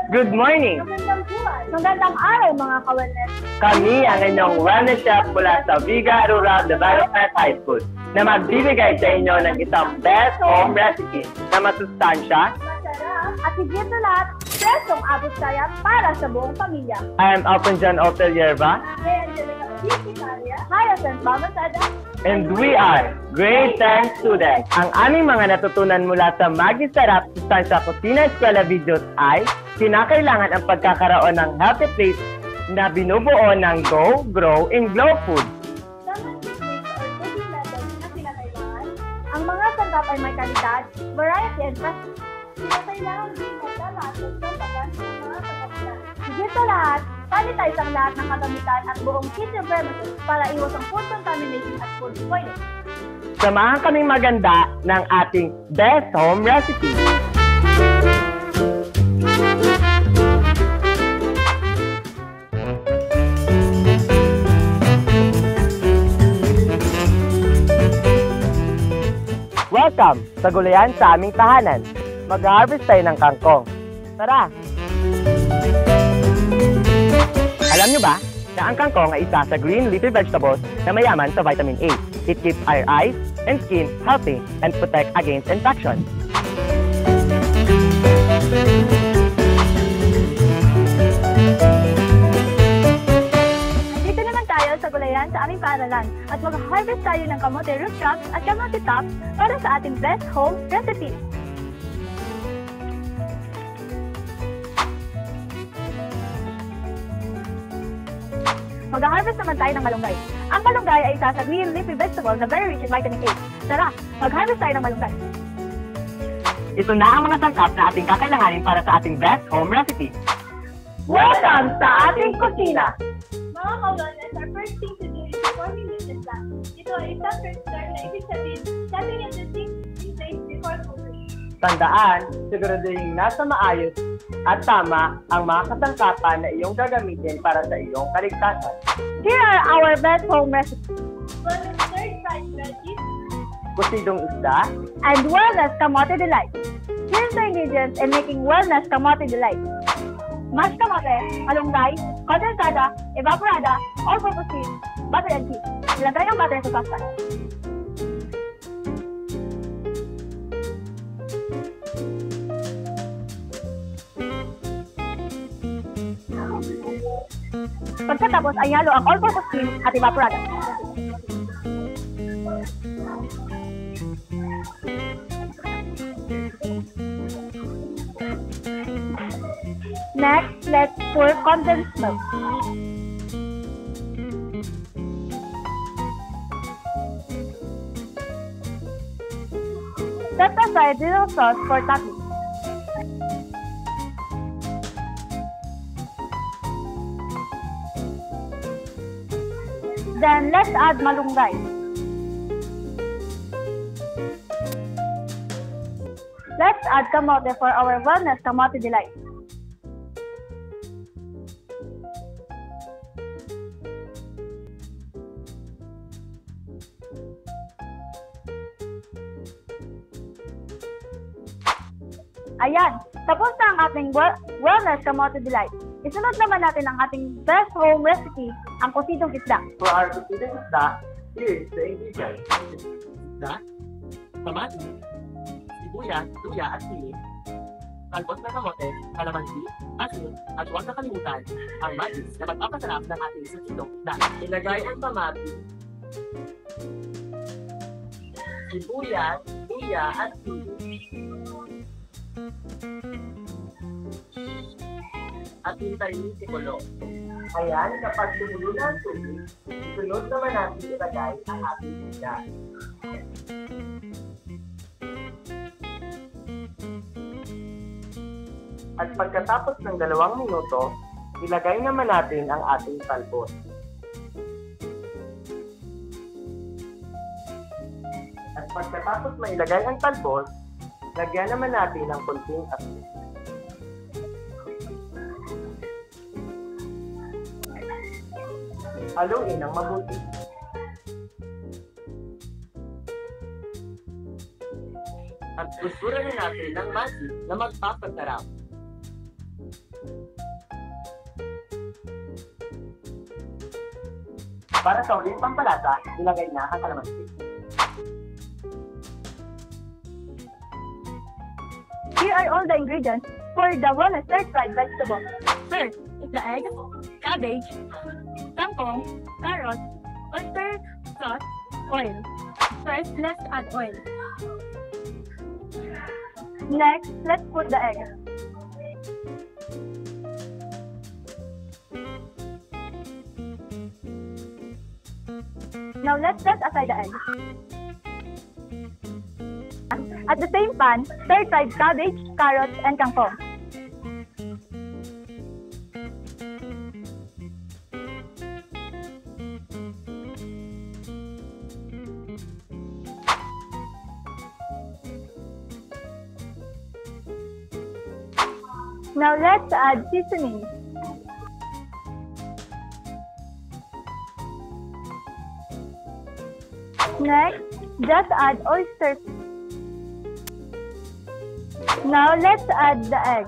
Good morning! Magandang buwan. Magandang araw mga ka-wellness. Kami ang inyong wellness chef mula sa Viga Rural Development High School na magbibigay sa inyo ng isang best home recipe na masustansya, Masarap at higit sa lahat, presong abot kaya para sa buong pamilya. I am Alton John Opel Yerba, Hi, Angelica Victoria. Hi, Asen Bamasada. and we are Grade 10 students. Ang aming mga natutunan mula sa Magisarap Sustansya Kusina Eskwela Videos ay kinakailangan ang pagkakaroon ng healthy plate na binubuo ng Go, Grow, and Glow food. Sa mga techniques or cooking methods na kinakailangan, ang mga sangkap ay may kalidad, variety, and fresh. Kinakailangan din magdalasan sa bagan ng mga sangkap. Higit sa lahat, sanitize ang lahat ng kagamitan at buong kitchen premises para iwas ang food contamination at food spoilage. Samahan kaming maganda ng ating best home recipe. Welcome sa gulayan sa aming tahanan. Mag-harvest tayo ng kangkong. Tara! Alam nyo ba na ang kangkong ay isa sa green leafy vegetables na mayaman sa vitamin A. It keeps our eyes and skin healthy and protect against infection. Dito naman tayo sa gulayan sa aming paaralan at mag-harvest tayo ng kamote root crops at kamote tops para sa ating best home recipe. Mag-harvest naman tayo ng malunggay. Ang malunggay ay isa sa green leafy vegetable na very rich in vitamin A. Tara, mag-harvest tayo ng malunggay. Ito na ang mga sangkap na ating kakailanganin para sa ating best home recipe. Welcome sa ating kusina! Mga ka-wellness, our first thing to do is forming the plan. Ito ay isang first term na ibig sabihin, setting in the things in place before cooking. Tandaan, siguraduhin nasa maayos at tama ang mga kasangkapan na iyong gagamitin para sa iyong kaligtasan. Here are our best home recipes. Wellness stir-fried veggies Kusidong isda, and wellness kamote delight. Here's the ingredients in making wellness kamote delight. Mashed kamote, malunggay, kondensada, evaporada, all-purpose cream, butter and cheese. Ilagay ang butter sa saucepan. Pagkatapos ay halo ang all-purpose cream at evaporada. Next, let's pour condensed milk. Set aside little sauce for topping. Then, let's add malunggay. Let's add kamote for our wellness kamote delight. Ayan, tapos na ang ating wellness kamote delight. Isunod naman natin ang ating best home recipe, ang kusidong isda. For our kusidong isda, here is the ingredients. Isda, kamatis, sibuyas, luya at sili, talbos na kamote, kalamansi, asin, at huwag nakalimutan ang mais na magpapasarap ng ating kusidong isda. Ilagay ang kamatis, sibuyas, luya at sili. At hintayin sikulo. Ayan, kapag tumulo na ang tubig, sunod naman natin ilagay ang ating isda. At pagkatapos ng 2 minuto, ilagay naman natin ang ating talbos. At pagkatapos mailagay ang talbos, lagyan naman natin ng konting asin. Haluin ng mabuti. At gusturan natin ng magic na magpapasarap. Para sa uling pampalasa, ilagay na ang kalamansi. Here are all the ingredients for the one stir-fried vegetable. First is the egg, cabbage, kangkong, carrot, oyster sauce, oil. First, let's add oil. Next, let's put the egg. Now let's set aside the egg. At the same pan, stir-fried cabbage, carrots, and kangkong. Now let's add seasoning. Next, just add oysters. Now let's add the egg.